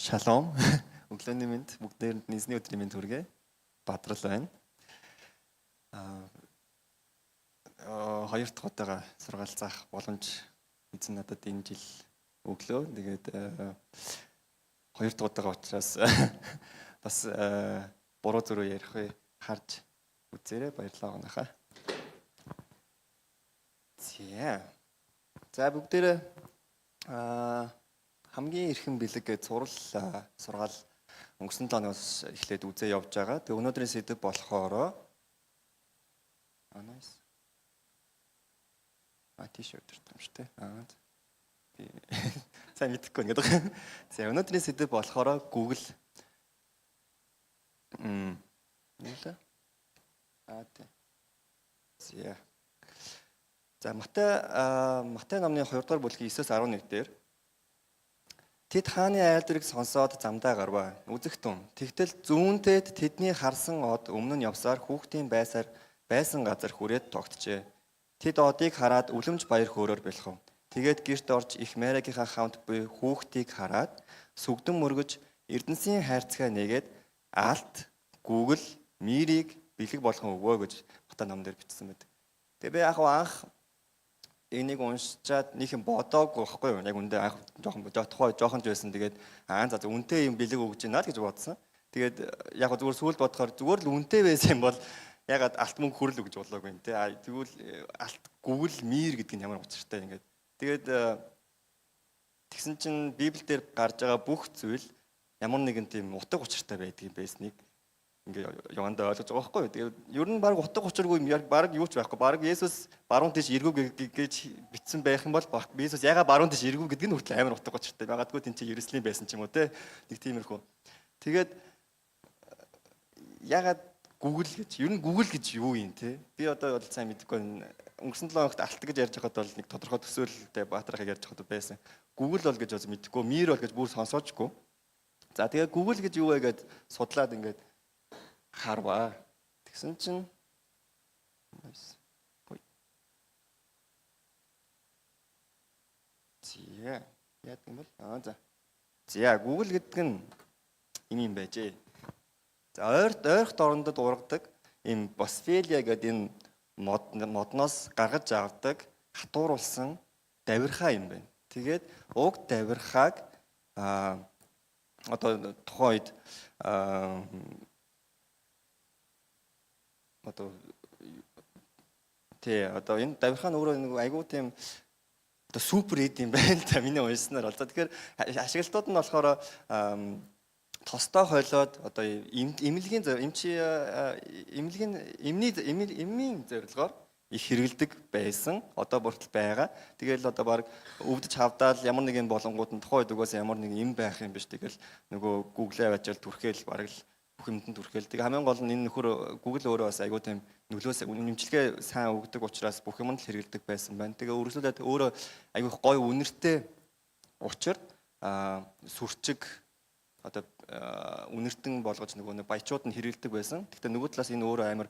Шалом. Өглөөний мэнд бүгдээрэнд нийсний өдрийн мэнд хүргэе. Бадрал байна. Хоёр дахь удаага сургаал заах боломж эзэн надад энэ жил өглөө. Тэгээд хоёр дахь удаага учраас бас буруу зүрөө ярих вэ харж үзээрэй. Баярлалаа гонхаа. За бүгдээрээ хамгийн эрхэм бэлэг гэж сургаал өнгөрсөн 7 хоногоос эхлээд үзээ явж байгаа. Тэг өнөөдрийн сэдэв болохоор nice. T-shirt юм шүү дээ. Би сайн мэдэхгүй нэг гэдэг. За өнөөдрийн сэдэв болохоор Google нэлээ. За Матай номны 2 дугаар бүлгийн 9-11 дээр тэд хааны айлдрыг сонсоод замдаа гарваа. Үзэгтэн. Тэгтэл зүүнтэд тэдний харсан од өмнө нь явсаар хүүхдийн байсан газар хүрээд тогтжээ. Тэд одыг хараад үлэмж баяр хөөрөөр бэлхав. Тэгээд гэрт орж их Маригийнхаа хамт буй хүүхдийг хараад сүгдэн мөргөж Эрдэнсийн хайрцагаа нэгээд Алт, Google, Мирийг бэлэг болгон өгөө гэж Матай ном дээр бичсэн байдаг. Тэгээ би анх энийг уншчаад нэг юм бодоогүй байхгүй юу? Яг үндэ анх жоохон ч байсан. Тэгээд за үнтэй юм бэлэг өгж гинэ л гэж бодсон. Тэгээд яг зүгээр сүүлд бодохоор зүгээр л үнтэй байсан юм бол ягаад алт мөнгө хүрэл өгж болоогүй юм те. Тэгвэл алт Google Mir гэдэг нь ямар учиртай ингээд. Тэгээд тэгсэн чинь Библиэлд гарч байгаа бүх зүйл ямар нэгэн тийм утга учиртай байдгийг байсныг ингээ явандаа ойлгож байгаа байхгүй юу. Тэгээд ер нь баг утга учиргүй баг юу ч байхгүй. Баг Есүс баруун тийш эргүү гэж бичсэн байх юм бол Есүс ягаа баруун тийш эргүү гэдэг нь хүртэл амар утга учиртай. Магадгүй тийм чи Ерөслим байсан ч юм уу те. Нэг тиймэрхүү. Тэгээд ягаад Google гэж ер нь Google гэж юу юм те. Би одоо бол сайн мэдэхгүй. Өнгөрсөн 7 хоногт алт гэж ярьж байхад бол нэг тодорхой төсөөлөлтэй баатрахыг ярьж байхад байсан. Google бол гэж бас мэдэхгүй. Mir бол гэж бүр сонсоочгүй. За тэгээд Google гэж юу вэ гэд судлаад ингээд харваа. Тэгсэн чинь яа гэм бол за Google гэдэг нь юм байжээ. За ойрт орондод ургадаг ийм Boswellia гэдэг энэ модноос гаргаж авдаг хатууруулсан давирхаа юм байна. Тэгээд уг давирхааг одоо тухайн үед одоо энэ давирхаа нь өөрөө нэг айгүй тийм одоо супер эд юм байна та миний уншснаар бол. Тэгэхээр ашиглалтууд нь болохоор тостой хойлоод одоо эмнэлгийн зорилгоор их хэрэгэлдэг байсан. Одоо бүртэл байгаа. Тэгэл одоо баг өвдөж хавдаал ямар нэгэн болонгууд нь тухайн үед угаас ямар нэг юм байх юм биш. Тэгэл нөгөө Google-ээ аваачаал түрхэл баг л бүх юмд түрхэл. Тэгээ хамгийн гол нь энэ нөхөр Google өөрөө бас айгүй тийм нөлөөс нэмжлэгээ сайн өгдөг учраас бүх юмд л хэрэгэлдэг байсан байна. Тэгээ өргөжлүүлээд өөрөө айгүй гоё үнэртэй учир сүрчиг одоо үнэртэн болгож нөгөө баячууд нь хэрэгэлдэг байсан. Гэхдээ нөгөө талаас энэ өөрөө амар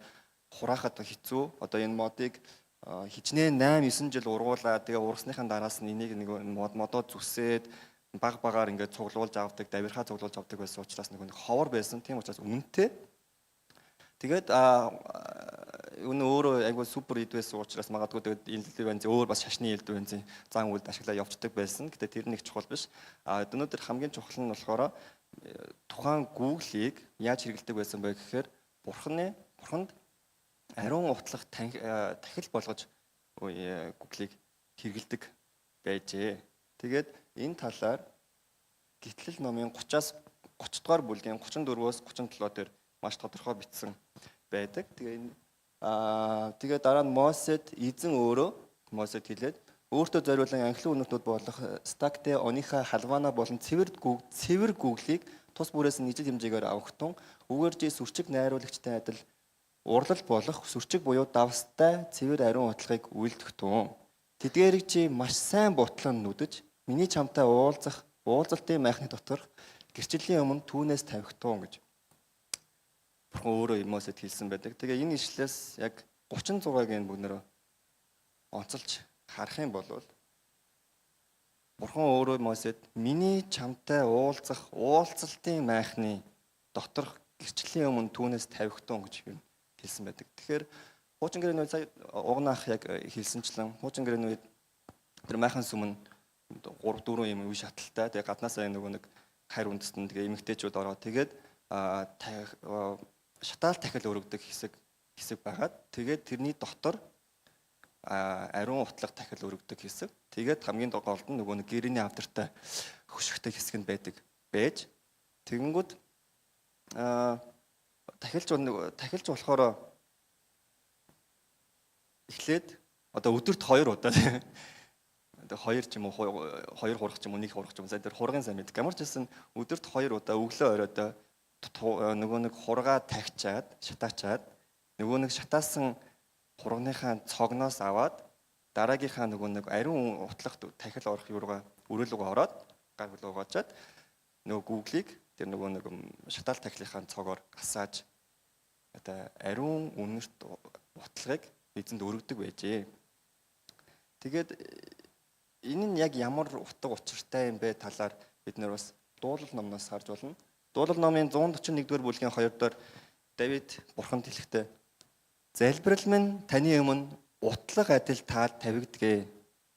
хураахад хэцүү. Одоо энэ модыг хичнээн 8-9 жил ургуулад тэгээ ургасныхаа дараас нь энийг нэг модоо зүсээд багаар ингээд цуглуулж авдаг, давирхаа цуглуулж авдаг байсан учраас нэг ховор байсан. Тийм учраас үнэтэй. Тэгээд өнөө өөрөө айгүй супер эд байсан учраас магадгүй тэгээд элдв бензин өөр бас шашны элдв бензин зан үйлд ашиглаа явцдаг байсан. Гэтэ тэр нэг чухал биш. Өнөөдөр хамгийн чухал нь болохоор тухайн Google-ийг яаж хэрэгэлдэг байсан бэ гэхээр бурханд ариун утлах тахил болгож Google-ийг хэрэгэлдэг байжээ. Тэгээд энэ талаар Гитлэл номын 30-аас 30 дугаар бүлгийн 34-өөс 37 дээр маш тодорхой бичсэн байдаг. Тэгээд дараа нь Мосед эзэн өөрөө Мосед хэлээд өөртөө зориулан анхлын үнэртүүд болох Стакте, Ониха, Халвана болон цэвэр Google-ийг тус бүрээс нь ижил хэмжээгээр авахтун үгээржээ сүрчиг найруулагчтай адил урлал болох сүрчиг буюу давстай цэвэр ариун утлагыг үйлдэгтун. Тэдгээрийг чи маш сайн бутлан нүдэж миний чамтай уулзалтын майхны дотор гэрчлэлийн өмнө түүнээс тавихтун гэж Бурхан өөрөө Мосед хэлсэн байдаг. Тэгээ энэ ишлээс яг 36-гийн бүгнээр онцолж харах юм бол Бурхан өөрөө Мосед миний чамтай уулзалтын майхны доторх гэрчлийн өмнө түүнээс тавигтун гэж хэлсэн байдаг. Тэгэхээр хуучин гэрээний үед сая угнаах яг хэлсэнчлэн хуучин гэрээний үед тэр майхан сүмэн 3 4 юм үе шаталтай. Тэгээ гаднаасаа нэг хайр үндэстэн тэгээ эмэгтэйчүүд ороод тэгээд шатаал тахил өргөдөг хэсэг байгаад тэгээд тэрний дотор ариун утлаг тахил өргөдөг хэсэг. Тэгээд хамгийн голд нь нэг гэрээний авдартай хөшгтэй хэсэг нь байж тэгэнгүүт тахилж болохоор эхлээд одоо өдөрт 2 удаа хоёр ч юм уу хоёр хурах ч юм уу нэг хурах ч юм уу тэр хургын сайн мэд. Ямар ч гэсэн өдөрт 2 удаа өглөө оройд нэг хургаа тагчаад шатаачаад нэг шатаасан хургийнхаа цогноос аваад дараагийнхаа нэг ариун утлагт тахил орох юурга өрөөл рүү ороод гар хөлөө гоочаад гүүглийг тэр нэг шатаал тахилынхаа цогоор гасааж одоо ариун үнэрт утлагыг эзэнд өргөдөг байжээ. Тэгээд энэ нь яг ямар утга учиртай юм бэ талаар бид нэр бас дуулал номноос харж болно. Дуулал номын 141-р бүлгийн 2-оор Давид бурханд хэлэхдээ залбирал минь таны өмнө утлаг адил таал тавигдгээ.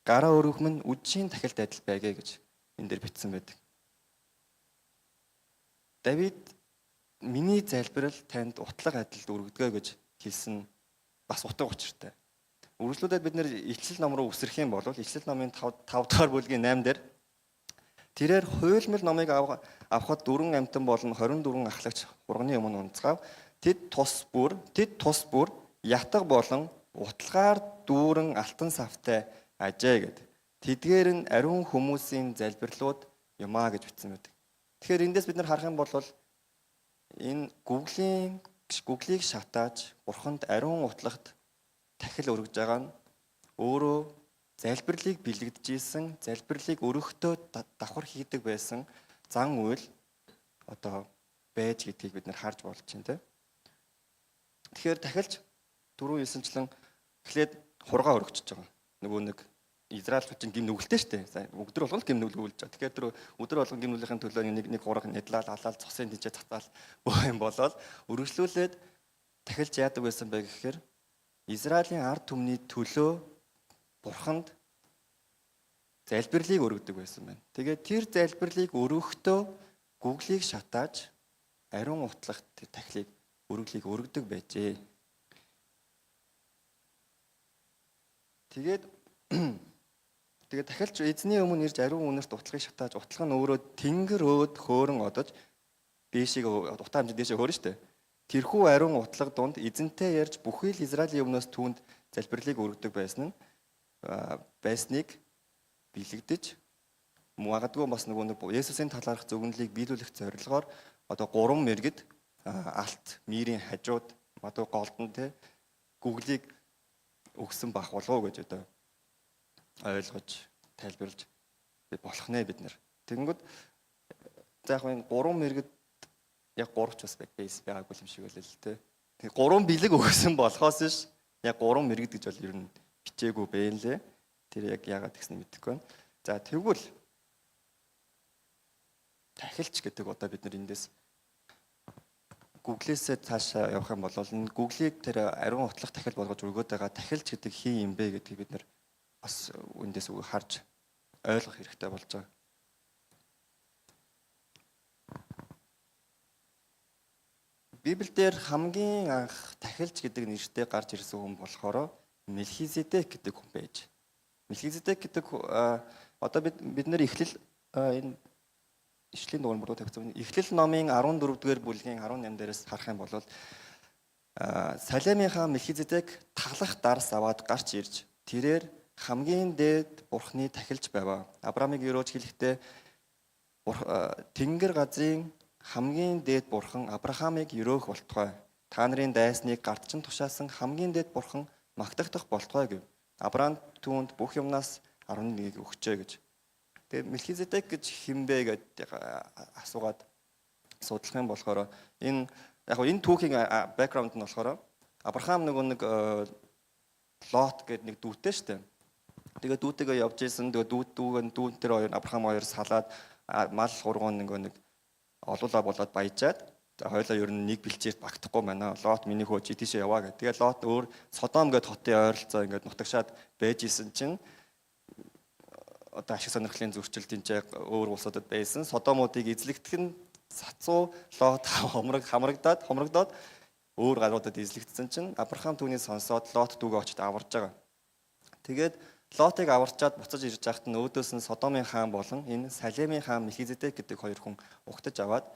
Гараа өргөх минь үдшийн тахилд адил байгээ гэж энэ дээр бичсэн байдаг. Давид миний залбирал танд утлаг адилд өргөдгөө гэж хэлсэн бас утга учиртай. Үргэлжлүүлээд бид нэр Ичлэл ном руу үсрэх юм бол Ичлэл номын 5 дугаар бүлгийн 8 дээр тэрээр хуйлмал номыг авахад 4 амтан болон 24 ахлагч хурганы өмнө унцгаав. Тэд тус бүр ятг болон утлагаар дүүрэн алтан савтай ажээ гэд. Тэдгээр нь ариун хүмүүсийн залбирлууд юмаа гэж бичсэн байдаг. Тэгэхээр эндээс бид нар харах юм бол энэ гүглийг шатааж бурханд ариун утлагт тахил өргөж байгаа нь өөрөө залбирлыг бэлэгдэж исэн, залбирлыг өргөхдөө давхар хийдэг байсан зан үйл одоо байж гэдгийг бид нар харж болж байна. Тэгэхээр дахилж дөрөв хэлсэнчлэн эхлээд хургаа өргөжж байгаа. Нэг Израильчуудын гим нүгэлтэй шүү дээ. Өдөр болгон гим нүгэл үлж байгаа. Тэгэхээр тэр өдөр болгон гим нүглийн төлөө нэг хурга нядлал, алаал, цусын дижээ татаал боо юм болоод өргөжлүүлээд дахилж яадаг байсан бэ гэхээр Израилийн ард түмний төлөө бурханд залбирлыг өргөдөг байсан байна. Тэгээд тэр залбирлыг өргөхдөө гүглийг шатааж ариун утлагт тэр тахилыг өргөдөг байжээ. Тэгээд дахилж эзний өмнө ирж ариун үнэрт утлагыг шатааж утлаг нь өөрөө тэнгэр өөд хөөрөн одож бишиг утаа хэмжээ дэшээ хөөрөн штэ. Тэрхүү ариун утлаг донд эзэнтэй ярьж бүхий л Израилийн өмнөөс түүнд залбирлыг өргөдөг байсныг бэлэгдэж магадгүй бас нэг Есүсийн талаарх зөвгөнлийг биелүүлэх зорилгоор одоо 3 мэргэд алт мирийн хажууд мадуу голдон гүглийг өгсөн бах болов гэж одоо ойлгож тайлбарлаж болох нэ бид нар. Тэгэнгүүт за яг энэ 3 мэргэд яг 3 ч бас бейс байгаагүй юм шиг байлаа л тэ. Тэгээ 3 бэлэг өгсөн болохоос ш яг 3 мэргэд гэж бол ер нь бичээгүй байна лээ. Тэр яг яагаад гэснээ мэдэхгүй байна. За тэгвэл тахилч гэдэг одоо бид нар эндээс Google-ээсээ цаашаа явах юм бол энэ Google-ийг тэр ариун утлах тахил болгож өргөөд байгаа тахилч гэдэг хин юм бэ гэдгийг бид нар бас эндээс харж ойлгох хэрэгтэй болж байгаа. Библиэлд хамгийн анх тахилч гэдэг нэртэй гарч ирсэн хүн болохоор Мелхизедек гэдэг хүн байж. Мелхизедек гэдэг одоо бид нэр эхлэл энэ Ишлийн дугаар мөрөд тавьсан. Эхлэл номын 14-р бүлгийн 18 дээрээс харах юм бол Салемийнхаа Мелхизедек таглах дарс аваад гарч ирж тэрээр хамгийн дээд бурхны тахилч байваа. Авраамыг өрөөж хэлэхдээ Тэнгэр газрын хамгийн дээд бурхан Авраамыг өрөөх болтугай. Та нарын дайсныг гартчин тушаасан хамгийн дээд бурхан магтагдах болтугай гэв. Авраам түүнд бүх юмнаас 11-ийг өгчээ гэж. Тэгээ Мелхизедек гэж хинбэ гэдэг асуугаад судлах юм болохоор энэ түүхийн бэкграунд нь болохоор Авраам нэг Лот гэдэг нэг дүүтэй штэ. Тэгээ дүүтэйгээ явж исэн. Тэгээ дүүн тэр хоёр Авраам хоёр салаад мал хургуун нэг олуулаа болоод баяжаад хоёлаа ер нь нэг бэлчээр багтахгүй байна. Лот миний хөө чи тийшээ яваа гэх. Тэгээ Лот өөр Содом гэд хотын ойролцоо ингээд нутагшаад байж исэн чинь одоо ашиг сонирхлын зөрчил тэнцээ өөр улсуудад байсан. Содомуудыг эзлэгдэх нь сацуу Лот хамрагдаад өөр гаруудад эзлэгдсэн чинь Авраам түүнийг сонсоод Лот дүүгээ очиж аварж байгаа. Тэгээд Лотыг аварчаад буцаж ирж байхад нь өөдөөс нь Содомын хаан болон энэ Салемийн хаан Мелхизедек гэдэг хоёр хүн угтаж аваад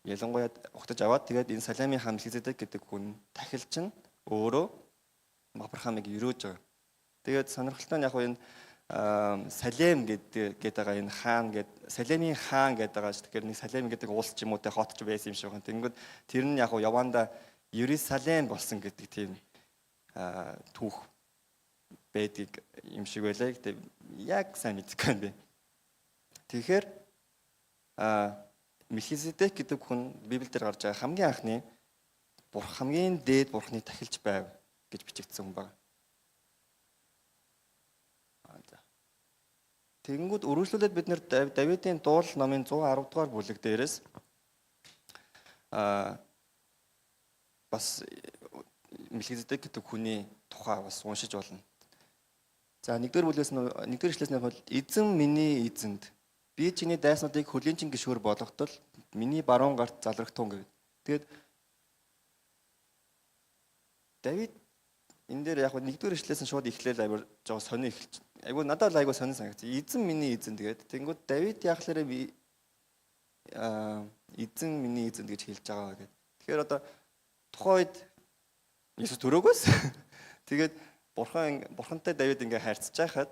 ялангуяа угтаж аваад тэгээд энэ Салемийн хаан Мелхизедек гэдэг хүн тахил чинь өөрөө Авраамыг өрөөж байгаа. Тэгээд сонирхолтой нь яг энэ Салем гэдэг байгаа энэ хаан гэдэг Салемийн хаан гэдэг байгаа шүү. Тэгэхээр нэг Салем гэдэг улс ч юм уу те хот ч байсан юм шиг байна. Тэнгүүд тэр нь яг Яванда Ерүсалим болсон гэдэг тийм түүх байдаг юм шиг байлаа. Гэтэ яг сайн мэдэхгүй байна. Тэгэхээр Мелхизедек гэдэг хүн Библиэлд гарч байгаа хамгийн анхны хамгийн дээд бурхны тахилч байв гэж бичигдсэн хүн байна. Тэгэнгүүт өргөжлүүлээд бид нэр Давидын дуул номын 110 дугаар бүлэг дээрээс бас Мелхизедек гэдэг хүний тухай бас уншиж болно. За нэгдүгээр ишлээс нь бол эзэн миний эзэнд би чиний дайснуудыг хөлийн чин гишүүр болгохтол миний баруун гарт залрахтун гэв. Тэгээд Давид энэ дээр яг нэгдүгээр ишлээс нь шууд эхлээл авир жоо сони эхэлж. Айгу надад л айгу сонин санагц. Эзэн миний эзэн тэгээд тэнгууд Давид яхахлаараа би эзэн миний эзэн гэж хэлж байгаа гэдэг. Тэгэхээр одоо тухайн үед Есүс төрөөгөөс тэгээд бурхантай Давид ингээ харьцаж байхад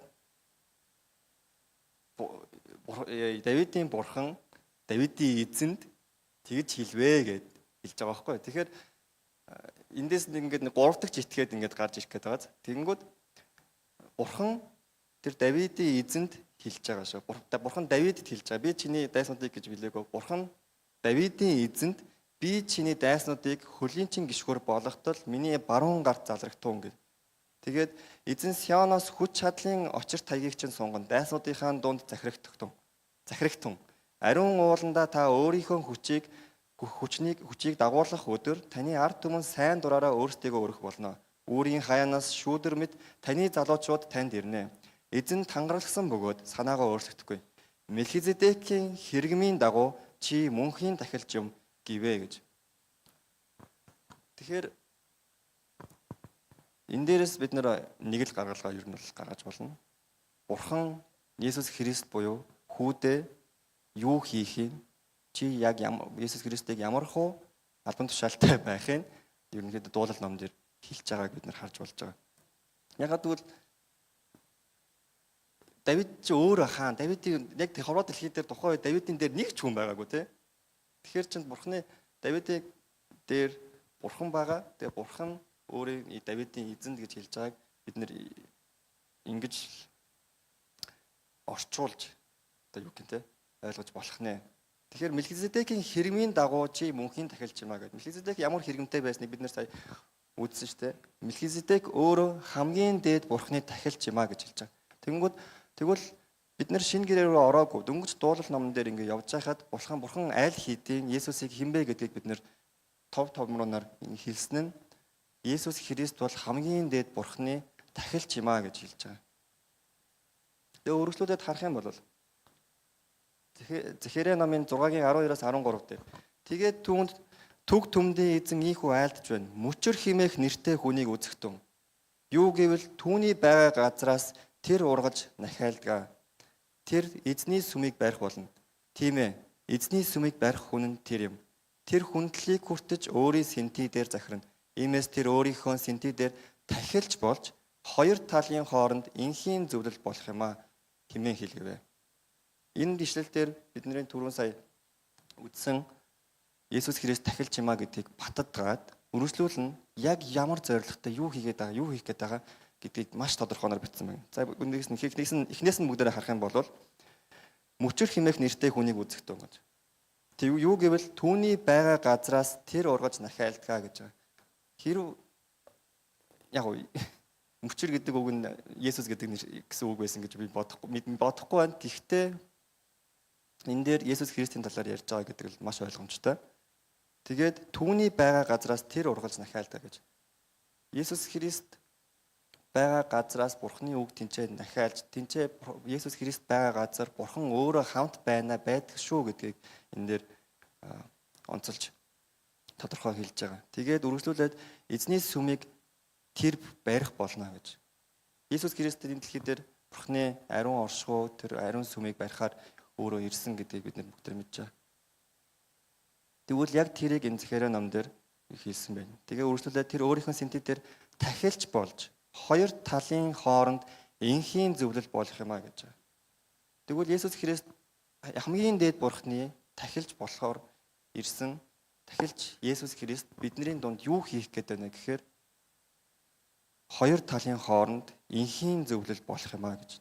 Давидын бурхан Давидын эзэнд тэгж хэлвэ гэд хэлж байгаа байхгүй. Тэгэхээр эндээс ингээд 3 дахь житгээд ингээд гарч ирэх гээд байгаа. Тэгэнгүүт бурхан тэр Давидын эзэнд хэлж байгаа шүү. Бурхан Давидэд хэлж байгаа. Би чиний дайснуудыг гэж билээгөө. Бурхан Давидын эзэнд би чиний дайснуудыг хөлийн чин гишгүүр болгохтол миний баруун гарт залрахтун гэв. Тэгээд эзэн Сионоос хүч чадлын очир таягийг чинь сунган дайснуудынхаа дунд захирагтун. Ариун ууландаа та өөрийнхөө хүчийг дагуулах өдөр таны ард түмэн сайн дураараа өөрсдийгөө өргөх болно. Үүрийн хаяанаас шүүдэр мэд таны залуучууд танд ирнэ. Эзэн тангаралсан бөгөөд санаагаа өөрчлөгдөхгүй. Мелхизедекийн хэрэгмийн дагуу чи мөнхийн тахилч юм гэвэ гэж. Тэгэхээр энэ дээрээс бид нэг л гаргалгаа ер нь гаргаж болно. Бурхан Есүс Христ буюу хүүдээ юу хийхийг чи яг Есүс Христийг ямар хуу албан тушаалтай байхыг ерөнхийдөө дуулал ном дээр хэлж байгааг бид нар харж болж байгаа. Ягаад гэвэл Давид ч өөрөө хаан. Давидын яг хорвоо дэлхий дээр тухайн үед Давидын дээр нэг ч хүн байгаагүй тий. Тэгэхээр чинь бурхны Давидыг дээр бурхан байгаа. Тэгээ бурхан өөрийн Давидын эзэнд гэж хэлж байгааг бид нар ингэж орчуулж одоо юу гэх юм те ойлгож болох нэ. Тэгэхээр Мелхизедекийн хэрэгмийн дагуу чи мөнхийн тахилч юм а гэдэг. Мелхизедек ямар хэрэгмтэй байсныг бид нар сая үзсэн шүү дээ. Мелхизедек өөрөө хамгийн дээд бурхны тахилч юм а гэж хэлж байгаа. Тэгвэл бид нар шинэ гэрээ рүү ороогүй дөнгөж дуулал номон дээр ингэ явж байхад бурхан аль хэдийн Есүсийг хинбэ гэдгийг бид нар тов томроор хэлсэн нь Есүс Христ бол хамгийн дээд бурхны тахилч юм а гэж хэлж байгаа. Тэгээ өргөжлүүлээд харах юм бол Захирия номын 6-гийн 12-аас 13 дээр тэгээд түүнд түг түмдийн эзэн ийхүү айлдж байна. Мөчөр химээх нэртэй хүнийг үзэхтэн. Юу гэвэл түүний байгаа газраас тэр ургаж нахайлдгаа. Тэр эзний сүмийг барих болно. Тийм ээ. Эзний сүмийг барих хүн нь тэр юм. Тэр хүндлийг хүртэж өөрийн сэнти дээр захирна. Иймээс тэр өөрийнхөө сэнти дээр тахилж болж хоёр талын хооронд инхийн зөвлөл болох юм а хэмээн хэлгэвэ. Энэ гişлэл дээр бидний түрүүн сая үздсэн Есүс Христ тахилч юм а гэдгийг батадгаад үргэлжлүүлэн яг ямар зорилготой юу хийх гээд байгаа гэдгийг маш тодорхойноор бичсэн байна. За эхнээс нь бүгдээрээ харах юм бол мөчөр химээх нэртэй хүнийг үзэхтэн гэж. Тэг юу гэвэл түүний байгаа газраас тэр ургаж нахайлдгаа гэж байгаа. Хэрв яг мөчир гэдэг үг нь Есүс гэдэг гэсэн үг байсан гэж би бодохгүй байна. Гэхдээ энэ дээр Есүс Христийн талаар ярьж байгаа гэдэг л маш ойлгомжтой. Тэгээд түүний байгаа газраас тэр ургалж нахаалдаг гэж. Есүс Христ байгаа газраас Бурхны үг тэнцээ нахаалж, тэнцээ Есүс Христ байгаа газар Бурхан өөрөө хамт байдаг шүү гэдгийг энэ дээр онцолж тодорхой хэлж байгаа. Тэгээд үргэлжлүүлээд эзний сүмийг тэр барих болно гэж. Есүс Христ энэ дэлхий дээр Бурхны ариун оршихуй, тэр ариун сүмийг барихаар өөрөө ирсэн гэдгийг бид бүгд мэдж байгаа. Тэгвэл яг тэрийг энэ захираа ном дээр хийсэн байна. Тэгээ үргэлжлүүлээд тэр өөрийнхөө сэнтиг дээр тахилч болж хоёр талын хооронд энхийн зөвлөл болох юм а гэж байгаа. Тэгвэл Есүс Христ хамгийн дээд Бурхны тахилч болохоор ирсэн. Тахилч Есүс Христ бидний дунд юу хийх гээд байна гэхээр хоёр талын хооронд энхийн зөвлөл болох юм а гэж.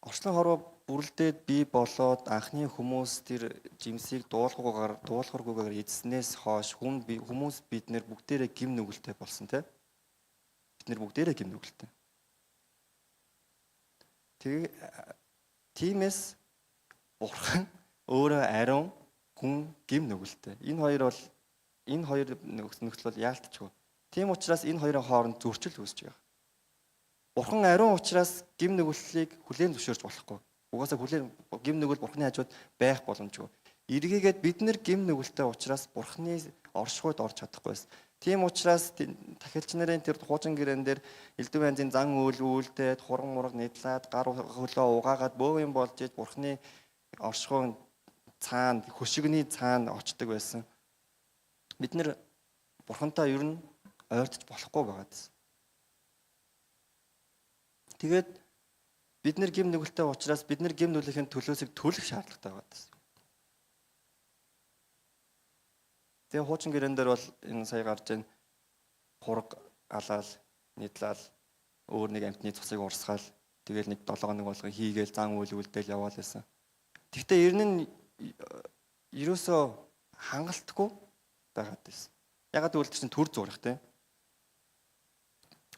Орчлон хорвоо бүрлдээд бий болоод анхны хүмүүс тэр жимсийг дуулахгүйгээр эзснээс хойш хүмүүс биднэр бүгдээрээ гим нүгэлтэй болсон те. Бид нэр бүгдээрээ гим нүгэлтэй. Тиймээс Бурхан өөрөө ариун хүн гим нүгэлтэй. Энэ хоёр нөхцөл бол яалтчгүй. Тийм учраас энэ хоёрын хооронд зөрчил үүсэж байгаа. Бурхан ариун учраас гим нүгэллийг хүлээн зөвшөөрч болохгүй. Угаасаа гим нүгэл Бурханы хажууд байх боломжгүй. Эргээгээд бид нар гим нүгэлтэй учраас Бурханы оршихуйд орж чадахгүй байсан. Тийм учраас тахилч нарын тэр хуужин гэрэн дээр элдв янзын зан үйлдээд хуран мураг нэдлээд гар хөлөө угаагаад бөө юм болж иж Бурханы оршихуй цаана хөшигний цаана очдөг байсан. Бид нэр Бурхантай ер нь ойртож болохгүй байгаад. Тэгээд бид нэр гим нүгэлтэй учраас бид нэр гим нүглийн төлөөсөө төлөх шаардлагатай байгаад. Тэгээ хуучин гэрэн дээр бол энэ сая гарч ийн хураг алаал, нийтлал өөр нэг амтны цусыг урсгаал тэгэл нэг 7 хоног болгон хийгээл зан үйл үлдээл яваал байсан. Гэхдээ ер нь ерөөсөө хангалтгүй байгаад байсан. Ягаад гэвэл чинь төр зурах те.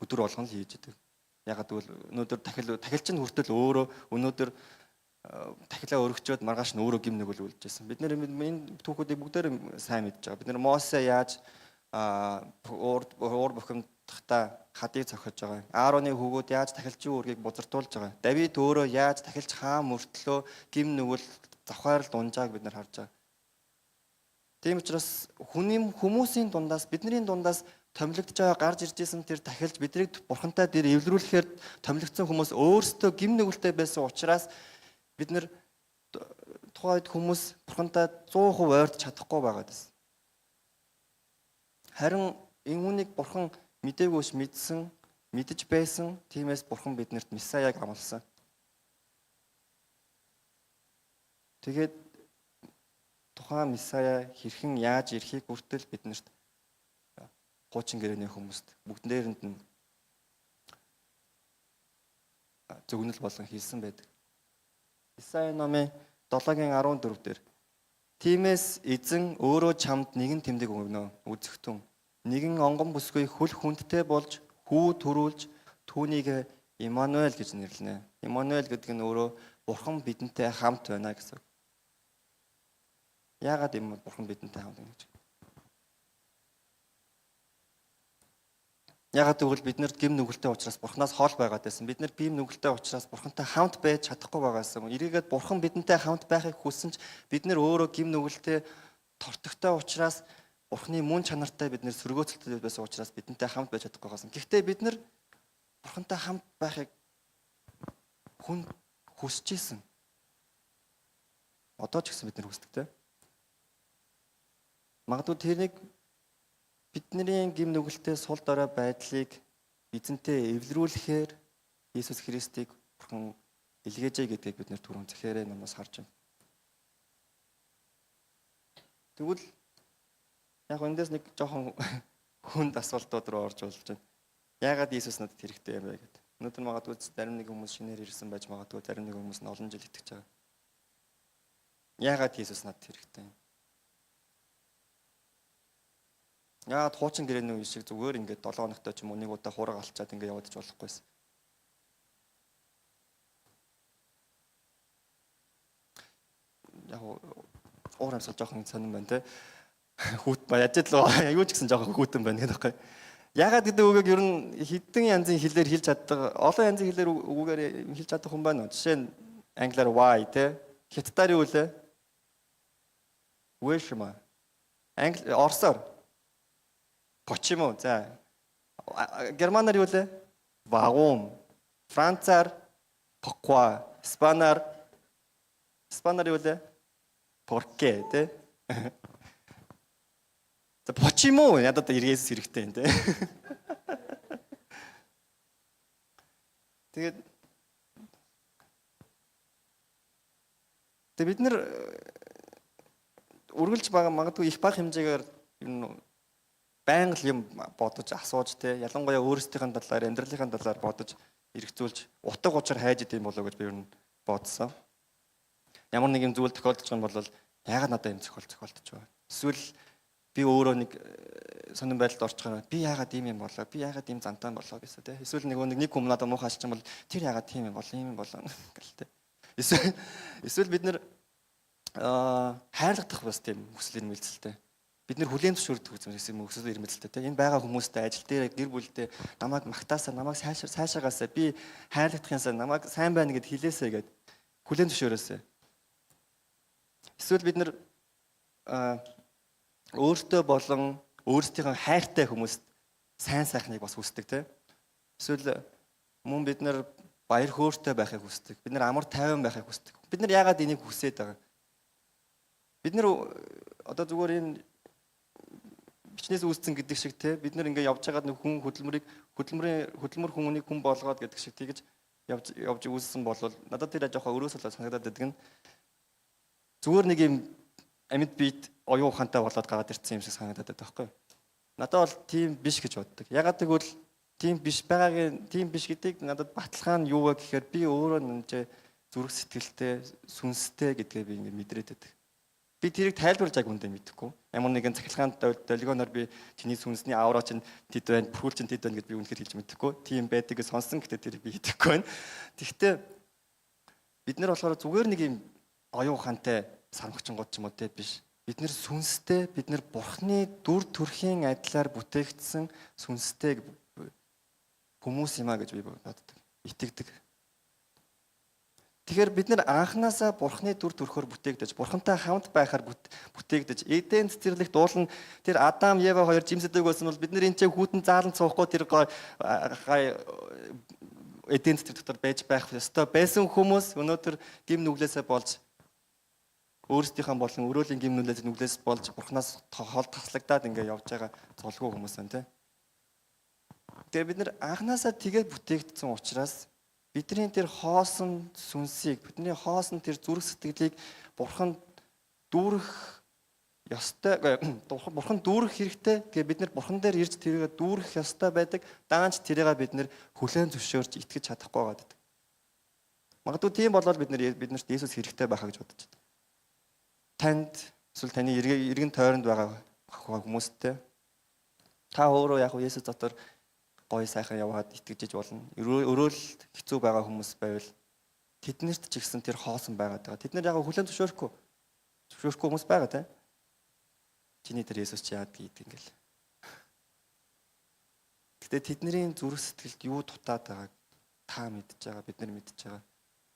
Өдөр болгон л хийж идэг. Ягаад гэвэл өнөөдөр тахилч нь хүртэл өөрөө өнөөдөр тахилаа өргөчөөд маргааш нь өөрөө гим нүгэл үлдчихсэн. Бид нэр энэ түүхүүдийг бүгдээр сайн мэдж байгаа. Бид нэр Мосе яаж уур бухимдахтаа хадыг цохиж байгаа. Аароны хүүгүүд яаж тахилчийн үүргийг бузартуулж байгаа. Давид өөрөө яаж тахилч хаан мөртлөө гим нүгэл завхаар л дунжааг бид нар харж байгаа. Тийм учраас хүмүүсийн дундаас бидний дундаас томилогдож байгаа гарч ирж исэн тэр тахилч биднийг Бурхантай дээр эвлэрүүлэхээр томилогдсон хүмүүс өөрсдөө гим нүгэлтэй байсан учраас бид нэр тухайд хүмүүс Бурхантай 100% ойртож чадахгүй байгаад байна. Харин энэ хүнийг Бурхан мдэггүйш мэдэж байсан. Тиймээс Бурхан биднэрт Месаяг амласан. Тэгээд тухайн Месая хэрхэн яаж ирэхийг хүртэл биднэрт хуучин гэрээний хүмүүст бүгднээрэнд нь зөвгнөл болгон хийсэн байдаг. Исая номын 7:14 дээр тиймээс эзэн өөрөө чамд нэгэн тэмдэг өгнө үзэгтэн нэгэн онгон бүсгүй хөл хүндтэй болж хүү төрүүлж түүнийг Иммануэль гэж нэрлэнэ. Иммануэль гэдэг нь өөрөө Бурхан бидэнтэй хамт байна гэсэн. Яагаад юм Бурхан бидэнтэй хамт байна гэж? Ягаад гэвэл бид нарт гим нүгэлтэй учраас Бурханаас хол байгаад байсан. Бид нар бие нүгэлтэй учраас Бурхантай хамт байж чадахгүй байгаасан. Эргээгээд Бурхан бидэнтэй хамт байхыг хүссэн ч бид нар өөрөө гим нүгэлтэй тортогтой учраас Бурханы мөн чанартай бид нар сөргөөцөлтэй байсан учраас бидэнтэй хамт байж чадахгүй байгаасан. Гэхдээ бид нар Бурхантай хамт байхыг хүсэж исэн. Одоо ч гэсэн бид нар хүсдэг те. Магадгүй тэрнийг бидний гим нүгэлтэй сул дорой байдлыг эзэнтэй эвлэрүүлэхээр Иесус Христийг Бурхан илгээжээ гэдгийг бид нэр түрүүн захиараа номоос харж байна. Тэгвэл яг эндээс нэг жоохон хүнд асуултууд руу орж болж байна. Яагаад Иесус надад хэрэгтэй юм бэ гэдэг. Өнөөдөр магадгүй зарим нэг хүмүүс шинээр ирсэн байж магадгүй зарим нэг хүмүүс нь олон жил итгэж байгаа. Яагаад Иесус надад хэрэгтэй юм? Яагаад хуучин гэрээний үе шиг зүгээр ингээд 7 хоногтой ч юм уу нэг удаа хуураг алчаад ингээд яваад ч болохгүйсэн. Яг уур амьсгал жоохон сонирн байна те. Хүүт ба яжил юу ч гэсэн жоохон хүүтэн байна гэдэг байхгүй. Ягаад гэдэг үгийг ер нь хэдэн янзын хэлээр хэлж чаддаг, олон янзын хэлээр үгээр хэлж чаддаг хүн байна уу? Жишээ нь англиар why те. Хятадаар юу вэ? Where орсоор почему за. Германаар юу вэ? Warum. Францаар pourquoi. Испанаар юу вэ? Por qué те. За почему надад эргээс хэрэгтэй юм те. Тэгээд бид нэр үргэлж байгаа магадгүй их бага хэмжээгээр юм байнга л юм бодож асууж те ялангуяа өөрсдийнхээ талаар амьдралынхаа талаар бодож эргцүүлж утга учир хайж идэм болоо гэж би ер нь бодсон. Ямар нэг юм зүйл тохиолдож байгаа юм бол яагаад надад юм тохиолдож байгаа. Эсвэл би өөрөө нэг сонирн байдалд орчих юм. Би яагаад ийм юм болоо? Би яагаад ийм зантаа болоо гэсэн те. Эсвэл нэг хүн надад муухай шиж юм бол тэр яагаад тийм юм болоо? Ийм юм болоо гэл те. Эсвэл бид нэр хайрлагдах бас тийм хүсэл эрмэлзэлтэй. Бид нэр хүлээн зөвшөөрдөг юм хүсэл эрмэлзэлтэй те. Энэ байгаа хүмүүстэй ажил дээр гэр бүлдээ намайг магтаасаа, намайг сайшаагаасаа, би хайрлагдах юмсаа, намайг сайн байна гэд хэлээсэй гэд хүлээн зөвшөөрөөсэй. Эсвэл бид нэр өөртөө болон өөрсдийнхөө хайртай хүмүүст сайн сайхныг бас хүсдэг те. Эсвэл мөн бид нар баяр хөөртэй байхыг хүсдэг. Бид нар амар тайван байхыг хүсдэг. Бид нар яагаад энийг хүсээд байгаа? Бид нар одоо зүгээр энэ бичнээс үүсцэн гэдэг шиг те бид нар ингээ явж байгаад нэг хүн хөдөлмөр хүнийг хүн болгоод гэдэг шиг тэгэж явж үүссэн болвол надад тэр жоохон өрөөсөө санагдаад байдаг нь зүгээр нэг юм амьд биед оюун ухаантай болоод гараад ирсэн юм шиг санагдаад байдаг байхгүй юу? Надад бол тийм биш гэж боддог. Ягаад гэвэл тийм биш байгаагийн тийм биш гэдгийг надад баталгаа нь юу вэ гэхээр би өөрөө нэмжээ зүрх сэтгэлтэй, сүнстэй гэдгээ би ингэ мэдрээд байдаг. Би тэрийг тайлбарлаж яг үндэ мэдэхгүй. Ямар нэгэн цахилгаан долгионоор би чиний сүнсний аураа чинь тэд байна, бүрхүүл чинь тэд байна гэдээ би үнэхээр хэлж мэдэхгүй. Тийм байдгийг сонсон гэдэг тэрийг би хэлэхгүй байна. Тэгэхдээ бид нар болохоор зүгээр нэг юм оюун ухаантай сармагчингууд ч юм уу те биш. Бид нэр сүнстэй, бид нэр бурхны дүр төрхийн адилаар бүтээгдсэн сүнстэй хүмүүс юм а гэж би боддог. Итгэдэг. Тэгэхээр бид нэр анханасаа бурхны дүр төрхөөр бүтээгдэж, бурхантай хамт байхаар бүтээгдэж, Эден цэцэрлэгт уулна тэр Адам, Ева хоёр жимсэдэг байсан бол бид нэр энэ ч хүүтэн заалан цуухгүй тэр Эден цэцэрлэг дотор байж байх ёстой байсан хүмүүс өнөөдөр гим нүглээсээ болж өөрсдийнхөө болон өрөөлийн гим нүглээс болж бурхнаас хол таслагдаад ингээ явж байгаа золгүй хүмүүс байна те. Тэгээ бид нэр анханасаа тэгээд бүтээгдсэн учраас бидний тэр хоосон сүнсийг, бидний хоосон тэр зүрх сэтгэлийг бурхан дүүрэх ёстой, бурхан дүүрэх хэрэгтэй. Тэгээ бид нэр бурхан дээр ирж тэрийг дүүрэх ёстой байдаг. Даанч тэрийг бид нэр хүлээн зөвшөөрч итгэж чадахгүй байдаг. Магадгүй тийм болоод биднэрт Есүс хэрэгтэй байхаа гэж бодож байна. Танд эсвэл таны эргэн тойронд байгаа хүмүүстэй та өөрөө яг Есүс дотор гоё сайхан яваад итгэжиж болно. Өөрөө л хэцүү байгаа хүмүүс байвал тэднэрт ч ихсэн тэр хоосон байгаад байгаа. Тэд нар яг хүлээн зөвшөөрөхгүй хүмүүс байгаа те. Чиний тэр Есүс чи яад гэдэг ингээл. Гэтэ тэдний зүрх сэтгэлд юу дутаад байгааг та мэдж байгаа, бид нар мэдж байгаа.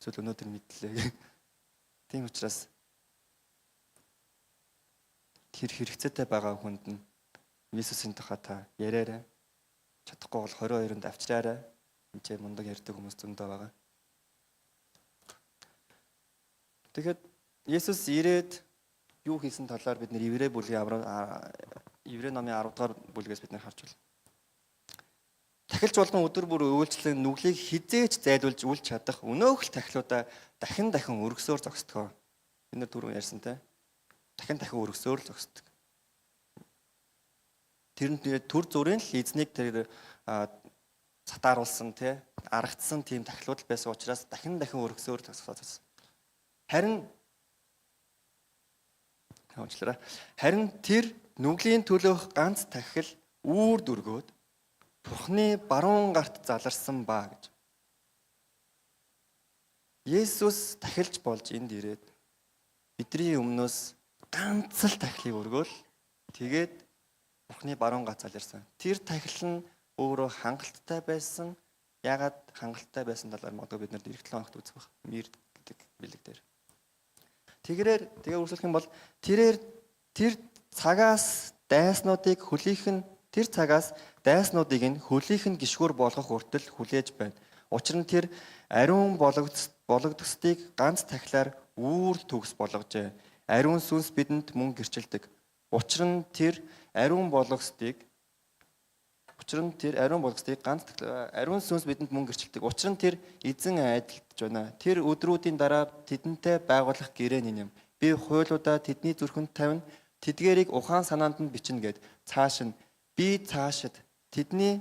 Эсвэл өнөөдөр мэдлээ. Тийм учраас тэр хэрэгцээтэй байгаа хүнд нь Есүсийн тухай та яриарай. Чадахгүй бол 22-нд авчраарай. Энд ч мундаг ярьдаг хүмүүс зөндөө байгаа. Тэгэхэд Есүс ирээд юу хийсэн талаар бид нэр Еврей бүлгийн Еврей номын 10 дугаар бүлгээс бид нэр харж байна. Тахилч болгон өдөр бүр үйлчлэн нүглийг хизээч зайлуулж үл чадах өнөөх л тахилуудаа дахин өргөсөөр зогсдгоо. Бид нэр түрүү ярьсантай. Дахин өргөсөөр л зогсдог. Тэр нь төр зүрийн л эзнийг тэр цатааруулсан тий аргацсан тийм тахилууд байсан учраас дахин өргөсөөр зогсож. Харин Уучлаарай. Харин тэр нүглийн төлөөх ганц тахил үүр дүргөөд Бурхны баруун гарт заларсан ба гэж. Есүс тахилж болж энд ирээд бидний өмнөөс ганц л тахилыг өргөөл тэгээд Бурхны баруун гарт заларсан. Тэр тахил нь өөрөө хангалттай байсан. Яагаад хангалттай байсан талаар магадгүй бид нарт эх 7 хоногт үзэх байх. Мэрдэг бэлэг дээр. Тэгээ үргэлжлэх юм бол тэр цагаас дайснуудыг нь хөлийнх нь гიშгүр болгох үртэл хүлээж байна. Учир нь тэр ариун бологдсдыг ганц тахилаар үүр төгс болгожээ. Ариун сүнс бидэнд мөн гэрчилдэг. Учир нь тэр ариун сүнс бидэнд мөн гэрчилдэг. Учир нь тэр эзэн айдалтж байна. Тэр өдрүүдийн дараа тэдэнтэй байгуулах гэрээ юм. Би хуйлуудаа тэдний зүрхэнд тавина. Тэдгээрийг ухаан санаанд нь бичнэ гэд цаашид тэдний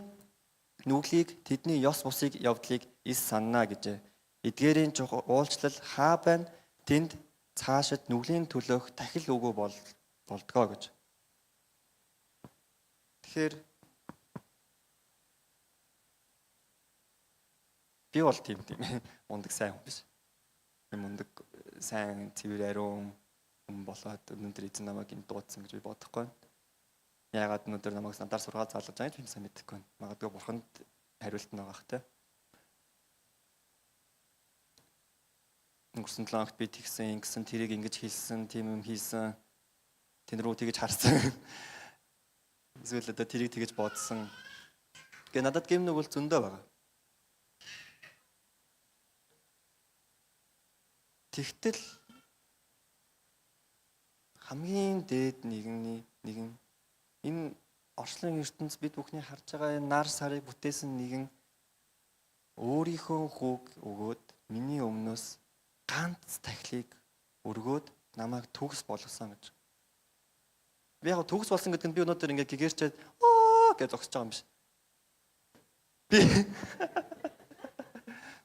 нүглийг, тэдний ёс бусыг явдлыг ис санана гэжээ. Эдгээрийн уулчлал хаа байна? Тэнд цаашид нүглийн төлөөх тахил үгүй болдгоо гэж. Тэгэхээр би бол тийм мундаг сайн хүн биш. Мундаг сайн цэвэр ариун хүн болоод өнөөдөр эзэн намайг энд дуудсан гэж би бодохгүй. Яагаад өнөөдөр намайг сантаар сургаал заалгаж байгаа гэж би сайн мэдэхгүй. Магадгүй бурханд хариулт нь байгаа хэ. Өнгөрсөн 7 хоногт би тэгсэн, ингэсэн, тэрийг ингэж хийсэн, тийм юм хийсэн. Тэн рүү тэгэж харсан. Эсвэл одоо тэрийг тэгэж бодсон. Гэ надад гэмнүг бол зөндөө байгаа. Тэгтэл хамгийн дээд нэгэн энэ орчлон ертөнц бид бүхний харж байгаа энэ нар сарыг бүтээсэн нэгэн өөрийнхөө хүүг өгөөд миний өмнөөс ганц тахилыг өргөөд намайг төгс болгосон гэж. Би яг төгс болсон гэдэг нь би өнөөдөр ингээ гэгэрчээд гэж зогсож байгаа юм биш.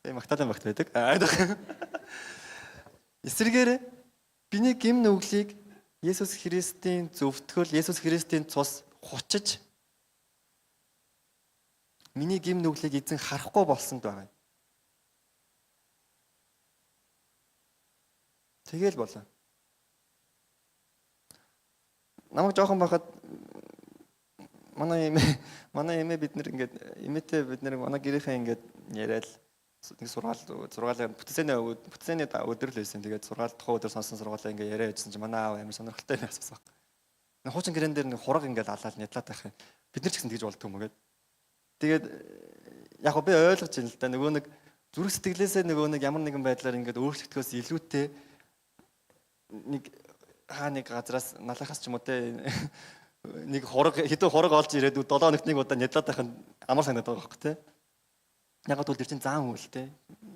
Би магтаалан багт байдаг. Эсвэргээр биний гэм нүглийг Есүс Христийн зөвтгөл, Есүс Христийн цус хучиж миний гэм нүглийг эзэн харахгүй болсонд байгаа. Тэгэл болоо. Намайг жоохон байхад манай эмээ бид нэр ингээд эмээтэй бид нэр манай гэрийнхээ ингээд яриад нэг сургаалаа бүтцээний өдөр л байсан. Тэгээд сургаал тухайн өдөр сонсон сургаалаа ингээ яриа ажилласан чинь манай аав амар сонирхолтой байсан. Хуучин гэрэн дээр нэг хураг ингээ алаад нядлаад байх юм. Бид нар ч гэсэн тэгж болдгоо юм гээд. Тэгээд яг би ойлгож байна л да. Нөгөө нэг зүрх сэтгэлээсээ нөгөө нэг ямар нэгэн байдлаар ингээ өөрчлөгдөхөөс илүүтэй нэг газраас налахаас ч юм уу те нэг хэдэн хураг олж ирээд 7 хоногт нэг удаа нядлаад байх нь амар санагдаад байгаа байхгүй те. Яг бол тэр чинь заан үйл те.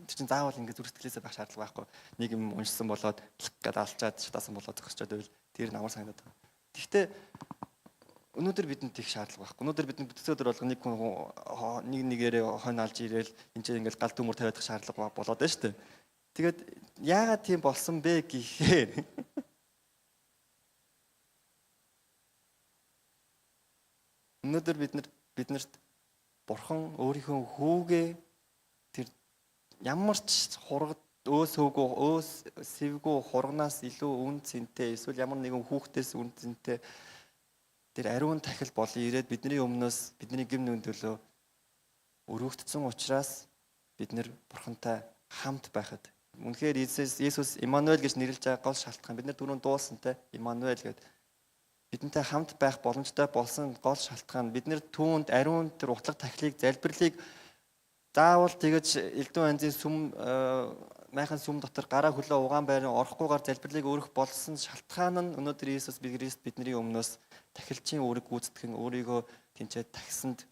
Тэр чинь заавал ингэ зүрх сэтгэлээсээ байх шаардлага байхгүй. Нэг юм уншсан болоод гэд алчаад шатаасан болоод зогсчод байвал тэр нь амар санагдаад байна. Гэхдээ өнөөдөр бидэнд тех шаардлага байхгүй. Өнөөдөр бидний бүтцийн өдөр болгоо нэг нэгээрээ хонь алж ирээл энэ чинь ингээл гал төмөр тавиадах шаардлага болоод байна шүү дээ. Тэгээд яагаад тийм болсон бэ гэхээр өнөөдөр биднэрт Бурхан өөрийнхөө хүүгээ тэр ямар ч хургад сэвгүй хургнаас илүү үн цэнтэй эсвэл ямар нэгэн хүүхдээс үн цэнтэй тэр ариун тахил бол ирээд бидний өмнөөс бидний гэм нүгэн төлөө өргөгдсөн учраас бид нэр Бурхантай хамт байхад үнэхээр Есүс Иммануэль гэж нэрлэж байгаа гол шалтгаан бид нар түрүүн дуулсантай Иммануэль гэдэг бидэнтэй хамт байх боломжтой болсон гол шалтгаан бид нэр түүнд ариун тэр утлаг тахилыг залбирлыг заавал тэгэж элдэн анзын майхан сүм дотор гараа хөлөө угаан байран орохгүйгээр залбирлыг өргөх болсон шалтгаан нь өнөөдөр Иесус Христ бидний өмнөөс тахилчийн үүрэг гүйцэтгэн өөрийгөө тэнцээ тагсанд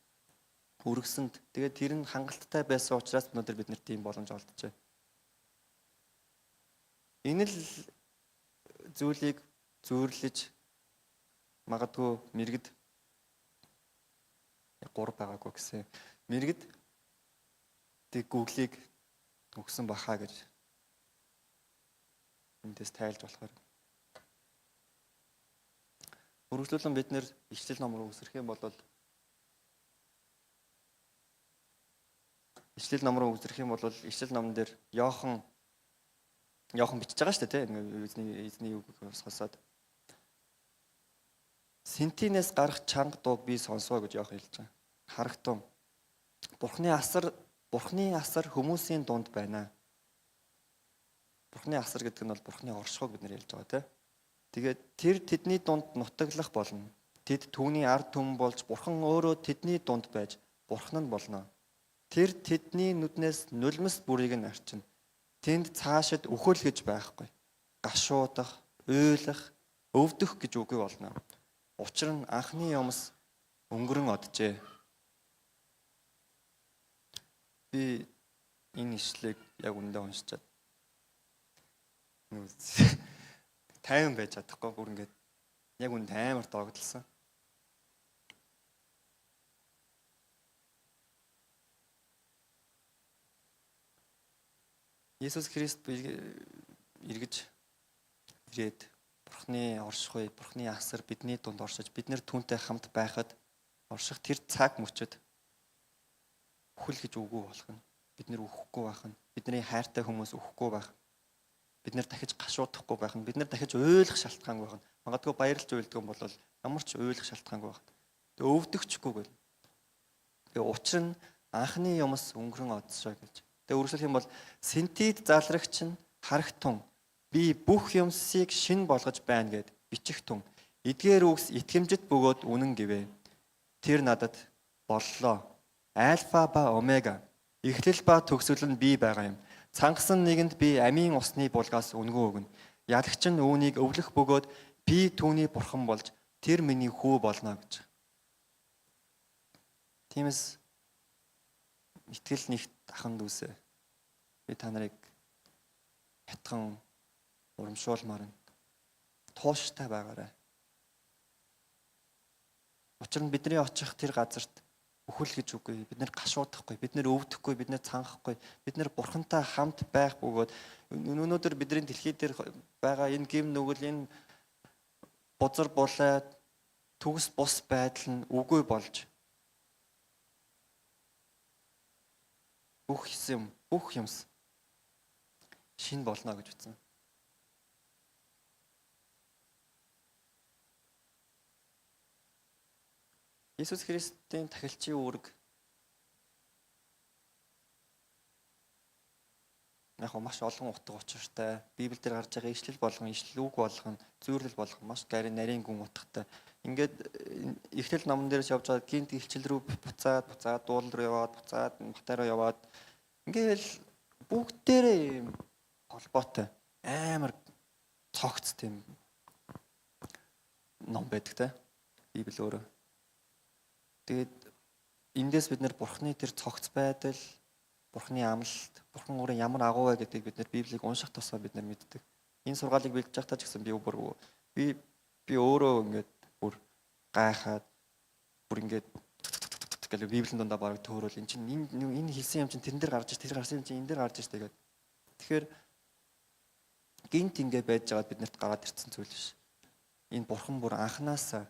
өргөсөнд тэгээд тэр нь хангалттай байсан учраас өнөөдөр бид нарт ийм боломж олджээ. Энэ л зүйлийг зөөрлөж магадгүй мэрэгд 3 байгаагүй гэсэн. Мэрэгд тэг Google-ийг өгсөн бахаа гэж эндээс тайлж болохоор. Үргэлжлүүлэн бид нэр ишлэл ном руу үсрэх юм бол ишлэл ном руу үсрэх юм бол ишлэл номн дээр Иохан бичиж байгаа шүү дээ, тийм эзний үг сонсоод. Синтинээс гарах чанга дууг би сонсоо гэж Иохан хэлж байгаа. Харагтун. Бурхны асар хүмүүсийн дунд байна. Бурхны асар гэдэг нь бол Бурхны оршихуйг бид нэр хэлж байгаа, тийм. Тэгээд тэр тэдний дунд нутаглах болно. Тэд түүний ард түмэн болж Бурхан өөрөө тэдний дунд байж Бурхан нь болно. Тэр тэдний нүднээс нулимс бүрийг нь арчина. Тэнд цаашид үхэл гэж байхгүй. Гашуудах, уйлах, өвдөх гэж үгүй болно. Учир нь анхны юмс өнгөрөн оджээ. Би энэ ишлэгийг яг үндэ уншичаад 50 байж чадахгүй бүр ингээд яг үнд амар догдлсон. Есүс Христ эргэж ирээд Бурхны оршихуй, Бурхны асар бидний дунд оршиж бид нэр түүнтэй хамт байхад орших тэр цаг мөчөд үхэл гэж үгүй болох нь. Бид нэр үхэхгүй байх нь. Бидний хайртай хүмүүс үхэхгүй байх. Бид нэр дахиж гашуудахгүй байх нь. Бид нэр дахиж уйлах шалтгаангүй байх нь. Магадгүй баярлж уйлдаг юм бол ямар ч уйлах шалтгаангүй байх. Тэгээ өвдөгчгүй гэл. Тэгээ учир нь анхны юмс өнгөрөн одсоо гэж. Тэгээ үргэлжлэх юм бол синтид залрагч нь харагтун. Би бүх юмсыг шин болгож байна гэд бичих тун. Эдгээр үгс итгэмжит бөгөөд үнэн гэвэ. Тэр надад боллоо. Альфа ба омега. Эхлэл ба төгсгөл нь би байгаа юм. Цангасан нэгэнд би амийн усны булгаас үнгөө өгнө. Ялагч нь үүнийг өвлөх бөгөөд би түүний бурхан болж тэр миний хүү болно гэж. Тиймээс итгэл нэгт ахын дүүсээ. Би та нарыг хятхан урамшуулмаар нь тууштай байгаарай. Учир нь бидний очих тэр газарт үхэл гэж үгүй. Бид нэр гашуудахгүй, бид нэр өвдөхгүй, бид нэр цангахгүй, бид нэр бурхантай хамт байх бөгөөд өнөөдөр бидний дэлхий дээр байгаа энэ гим нүгэл, энэ бузар булай, төгс бус байдал нь үгүй болж бүх юмс шин болно гэж үзсэн. Есүс Христийн тахилчийн үүрэг яг маш олон утга учиртай. Библиэлд гарч байгаа ишлэл болгон, ишлэл үг болгон, зүйрлэл болгон маш гарын нарийн гүн утгатай. Ингээд эхлэл номон дээрээс явж байгаа гинт илчил рүү буцаад дуул руу яваад, буцаад матай руу яваад ингээл бүгдээрээ юм холбоотой амар цогц тийм ном байдаг те. Библи өөрөө. Тэгээд эндээс бид нэр Бурхны тэр цогц байдал, Бурхны амлалт, Бурхан өөрөө ямар агуу вэ гэдгийг бид нэр Библийг унших тусаа бид нэр мэддэг. Энэ сургаалыг бэлдэж байхдаа ч гэсэн би өөрөө ингээд бүр гайхаад бүр ингээд гэл Библийн дундаа бараг төөрөл энэ чинь энэ хэлсэн юм чинь тэрэн дээр гарч иж, тэр гарсан юм чинь энэ дээр гарч иж тэгээд. Тэгэхээр гинт ингээд байж байгаад биднэрт гараад ирсэн зүйл биш. Энэ Бурхан бүр анханасаа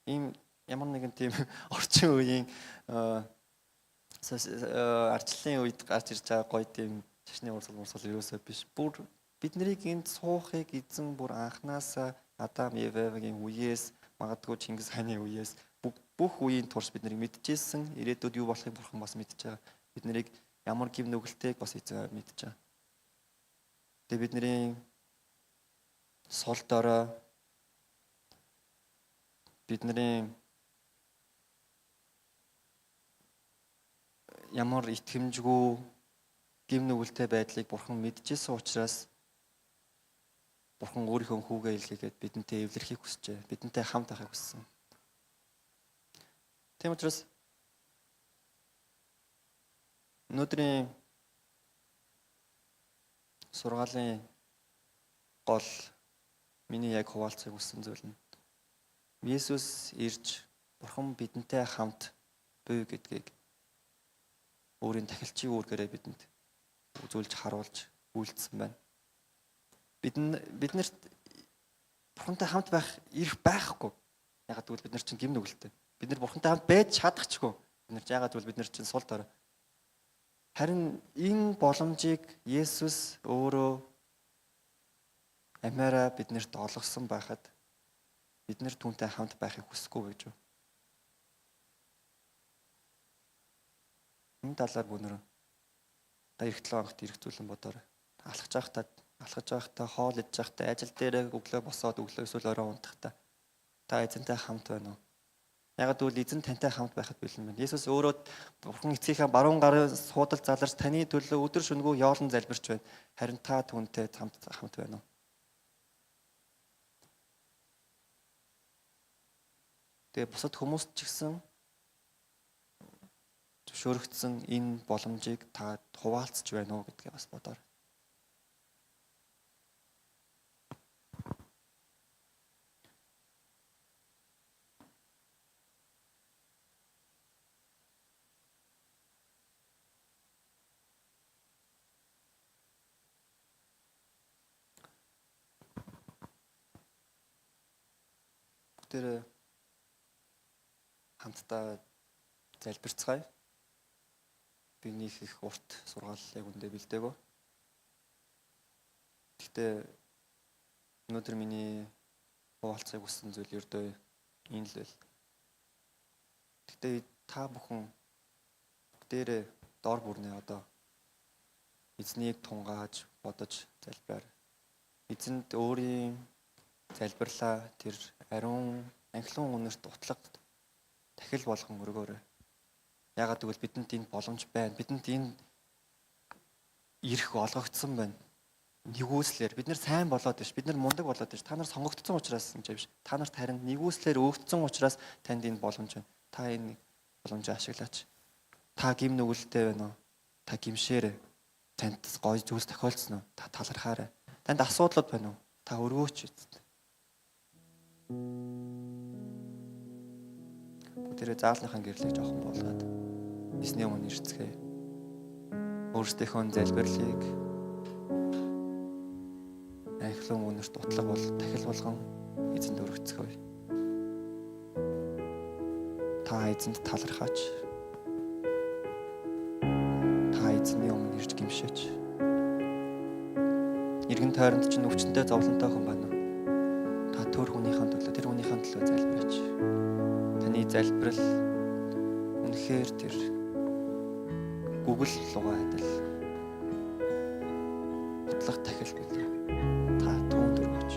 ийм ямар нэгэн тийм орчин үеийн арчлалын үед гарч ирж байгаа гоё тийм шашны урсгал ерөөсөө биш. Бүр биднийг энд суухыг эзэн бүр анханасаа Адам Евагийн үеэс магадгүй Чингис хааны үеэс бүх үеийн турш бид нарыг мэдчихсэн. Ирээдүйд юу болохыг Бурхан бас мэдж байгаа. Бид нарыг ямар гим нүгэлтэйг бас эзэн мэдж байгаа. Тэгээ бидний сул дорой бидний ямар итгэмжгүй гим нүгэлтэй байдлыг Бурхан мэдчихсэн учраас Бурхан өөрийнхөө хүүгээ илгээгээд бидэнтэй эвлэрхийг хүсжээ. Бидэнтэй хамт байхыг хүссэн. Тийм учраас өнөөдрийн сургаалын гол миний яг хуваалцахыг хүссэн зүйл нь Есүс ирж Бурхан бидэнтэй хамт буй гэдгийг өөрийн тахилчийн үүргээрээ бидэнд үзүүлж харуулж үйлдсэн байна. Биднэрт Бурхантай хамт байх эрх байхгүй. Ягаад гэвэл бид нар чинь гим нүгэлтэй. Бид нар Бурхантай хамт байж чадахчгүй. Бид нар ягаад гэвэл бид нар чинь сул дорой. Харин энэ боломжийг Есүс өөрөө амиараа биднэрт олгосон байхад бид нар түүнтэй хамт байхыг хүсэхгүй гэж юу? Энэ талаар бүгд эх 7 хоногт эргцүүлэн бодоорой. Алхаж байхдаа, хоол идж байхдаа, ажил дээр өглөө босоод өглөө эсвэл орой унтахдаа та эзэнтэй хамт байна уу? Яг гэвэл эзэн тантай хамт байхад бэлэн байна. Есүс өөрөө Бурхан эцгийнхээ баруун гарын суудалд заларч таны төлөө өдөр шөнөгүй яолон залбирч байна. Харин та түүнтэй хамт байна уу? Тэгээ бусад хүмүүст ч гэсэн зөвшөөрөгдсөн энэ боломжийг та хуваалцж байна уу гэдгээ бас бодоорой. Тэр хамтдаа залбирцгаая. Биний их урт сургаал яг үндэ бэлдээгөө. Гэхдээ өнөөдөр миний хуваалцахыг хүссэн зүйл ердөө энэ л байл. Гэхдээ та бүхэн бүгдээрээ дор бүрнээ одоо эзнийг тунгааж бодож залбираа. Эзэнд өөрийн залбирлаа тэр ариун анхлын үнэрт утлагт дахил болгон өргөөрэй. Ягаад гэвэл бидэнд энэ боломж байна. Бидэнд энэ эрх олгогдсон байна. Нэгүслэр бид нар сайн болоод биш. Бид нар мундаг болоод биш. Та нар сонгогдсон учраас юм биш. Та нарт харин нэгүслэр өгдсөн учраас танд энэ боломж байна. Та энэ боломжийг ашиглаач. Та гим нүгэлтэй байна уу? Та гимшээрэй. Танд гоё зүйлс тохиолдсон уу? Та талархаарай. Танд асуудлууд байна уу? Та өргөөч эцэст. Тэр заалныхаа гэрлийг жоохон болгоод эзний өмнө ирцгээе. Өөрсдийнхөө залбирлыг анхлын үнэрт утлаг бол дахил болгон эзэнд өргөцгөөе. Та эзэнд талархаач. Та эзний өмнө ирж гимшээч. Иргэн тойронд чинь өвчнөд зовлонтой хүн байна. Та тэр хүнийхэн төлөө залбираач. Таны залбирал үнэхээр тэр гүгэл лугаа адил бодлого тахил билээ. Та түүнд өргөж.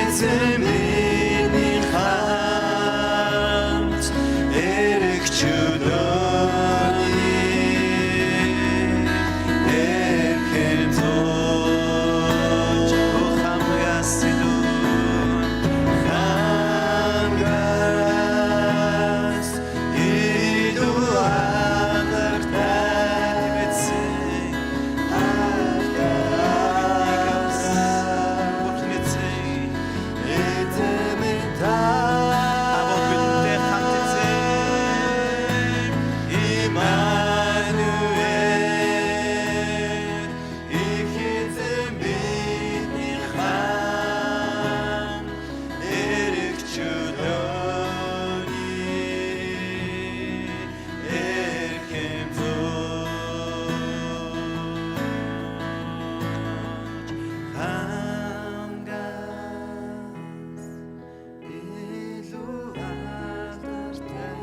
эзэн миний хамт эрх чөлөөний эрхэм зууж хамгаас илүү хангаас илүү алдартай мэдсэн альтаас бүхнэцэн эзэмэн та аваад бидэнтэй хамт эзэн Иммануэль их эзэн бидний хаан эрх чөлөөний эрхэм зууж хангаас илүү алдартай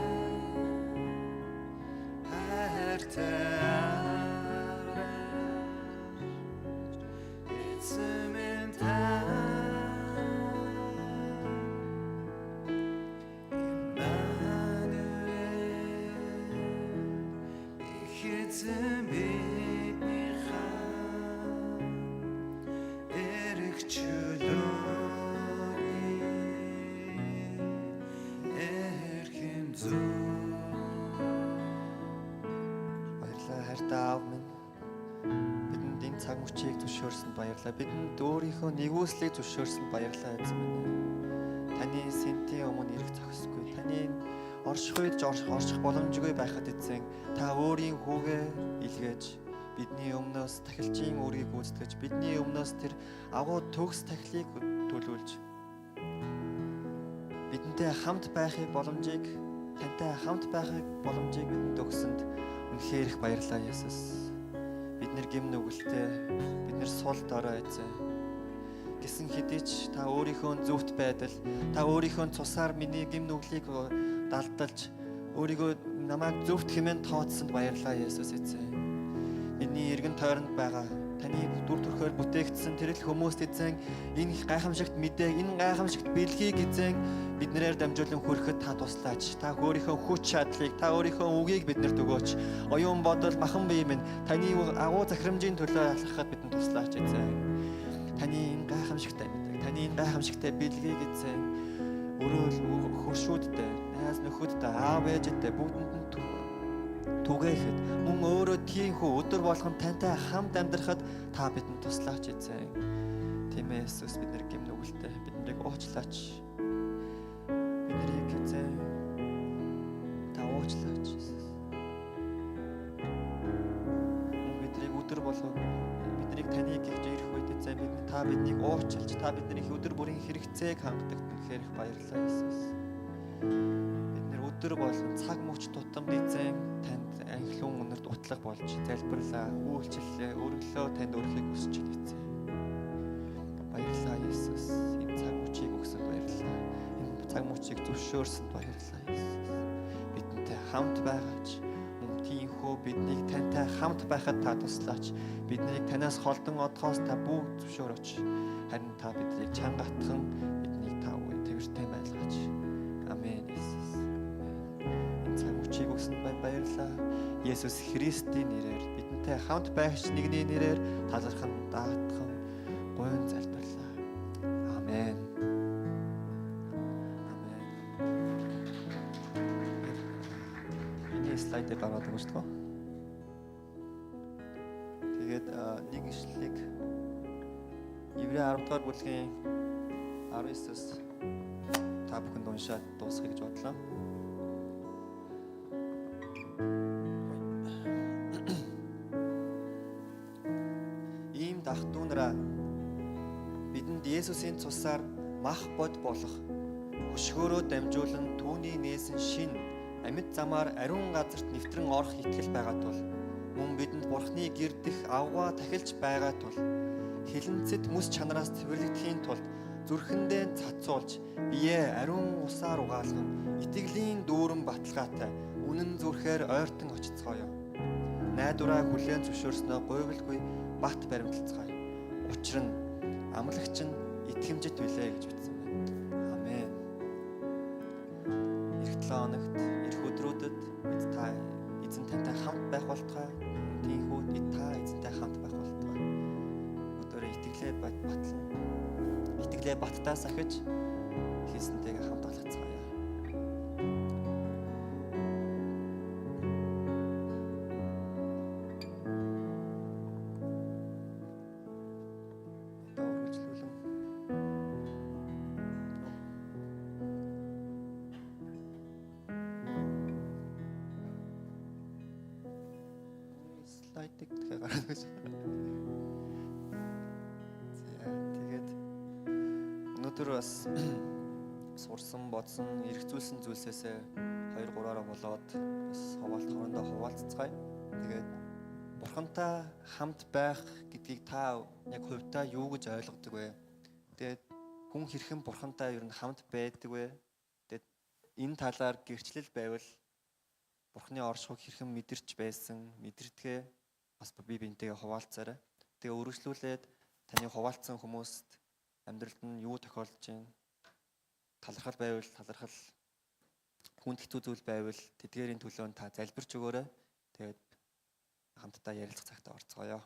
хайртай эзэмэн та Иммануэль их эзэн бидний хаан эрх чөлөөний эрхэм зууж. Баярлалаа хайртай аав минь. Бидэнд энэ цаг мөчийг зөвшөөрсөнд баярлалаа. Бидэнд өөрийнхөө нэгүслийг зөвшөөрсөнд баярлалаа эзэн минь. Таны сэнтийн өмнө ирэх зохисгүй. Таны орших үед орших боломжгүй байхад эзэн та өөрийн хүүгээ илгээж бидний өмнөөс тахилчийн үрийг гүйцэтгэж бидний өмнөөс тэр агуу төгс тахилыг төлөвлөж бидэнтэй хамт байхыг боломжийг тантай хамт байхыг боломжийг бидэнд өгсөнд үнэхээр их баярлалаа Есүс. Бид нэр гэм нүгэлтэй бид нэр сул дорой эзэн гэсэн хэдий ч та өөрийнхөө зөвхт байдал та өөрийнхөө цусаар миний гэм нүглийг далдалж өөрийгөө намайг зөвхт хэмээн тооцсонд баярлалаа Есүс эзэн. Бидний эргэн тойронд байгаа таны дүр төрхөөр бүтээгдсэн тэр л хүмүүст эзэн энэ гайхамшигт мэдээг энэ гайхамшигт бэлгийг эзэн биднээр дамжуулан хүрэхэд та туслаач. Та өөрийнхөө хүч чадлыг та өөрийнхөө үгийг биднэрт өгөөч. Оюун бодол махан бие минь таны агуу захирамжийн төлөө алхахад бидэнд туслаач эзэн. Таны энэ гайхамшигтай мэдээг таны энэ гайхамшигтай бэлгийг эзэн өрөөл хөршүүдтэй найз нөхөдтэй аав ээжтэй бүгдэнд нь түгээхэд мөн өөрөө тийхүү өдөр болгон тантай хамт амьдрахад та бидэнд туслаач эзэн. Тийм ээ Есүс бид нар гэм нүгэлтэй биднийг уучлаач. Биднийг эзэн та уучлаач Есүс. Биднийг өдөр болгон биднийг таны гихж ирэх үед эзэн та биднийг уучлж та бидний өдөр бүрийн хэрэгцээг хангадагт үнэхээр их баярлалаа Есүс. Бид нэр өдөр болгон цаг мөч тутамд эзэн танд анхлын үнэрт утлаг болж залбирлаа, үйлчлэлээ, өргөлөө танд өргөхийг хүсэж байна эзэн. Баярлалаа Есүс. Энэ цаг мөчийг өгсөнд баярлалаа. Энэ цаг мөчийг зөвшөөрсөнд баярлалаа Есүс. Бидэнтэй хамт байгаач. Мөн тийхүү биднийг тантай хамт байхад та туслаач. Биднийг танаас холдон одохоос та бүгд зөвшөөрөөч. Харин та биднийг чангатхан биднийг та үе тэртэй байлгаач. Амен Есүс. Энэ цаг мөчийг өгсөнд баярлалаа. Есүс Христийн нэрээр бидэнтэй хамт байгч нэгний нэрээр талархан даатхан гойн залбирлаа. Амен. Амен. Миний слайдыг гаргаад өгч тоо. Тэгээд нэг ишлэлийг Еврей 10 дугаар бүлгийн 19-с та бүхэнд уншаад дуусгах гэж бодлоо. Ах дүүнараа бидэнд Есүсийн цусаар мах бод болох хөшгөөрөө дамжуулан түүний нээсэн шин амьд замаар ариун газарт нэвтрэн орох итгэл байгаа тул мөн бидэнд Бурхны гэрдэх авгаа тахилж байгаа тул хилэнцэд мэс чанараас цэвэрлэгдэхийн тулд зүрхэндээ цацуулж биеэ ариун усаар угаалган итгэлийн дүүрэн баталгаатай үнэн зүрхээр ойртон очицгоё. Найдвараа хүлээн зөвшөөрснөө говьлгүй бат баримтлацгаая. Учир нь амлагч нь итгэмжит билээ гэж бичсэн байна. Амен. Эх 7 хоногт эх өдрүүдэд бид та эзэн тантай хамт байх болтугай. Тийхүү та эзэнтэй хамт байх болтугай. Өдөрөө итгэлээ батлан. Итгэлээ баттаа сахиж хийсэнтэйгээ хамт алхацгаая. Слайдыг тэгэхээр гаргаж байна. Тэгээд өнөөдөр бас сурсан, бодсон, эргцүүлсэн зүйлсээсээ 2-3-аараа болоод бас хоорондоо хуваалццгаая. Тэгээд Бурхантай хамт байх гэдгийг та яг хувьдаа юу гэж ойлгодог вэ? Тэгээд хүн хэрхэн Бурхантай ер нь хамт байдаг вэ? Тэгээд энэ талаар гэрчлэл байвал Бурханы оршихуйг хэрхэн мэдэрч байсан, мэдэрдэгэ бас би бинтэйгээ хуваалцаарай. Тэгээ үргэлжлүүлээд таны хуваалцсан хүмүүст амьдралд нь юу тохиолдож байна? Талархал байвал талархал, хүнд хэцүү зүйл байвал тэдгээрийн төлөө та залбирч өгөөрэй. Тэгээд хамтдаа ярилцах цагтаа орцгоё.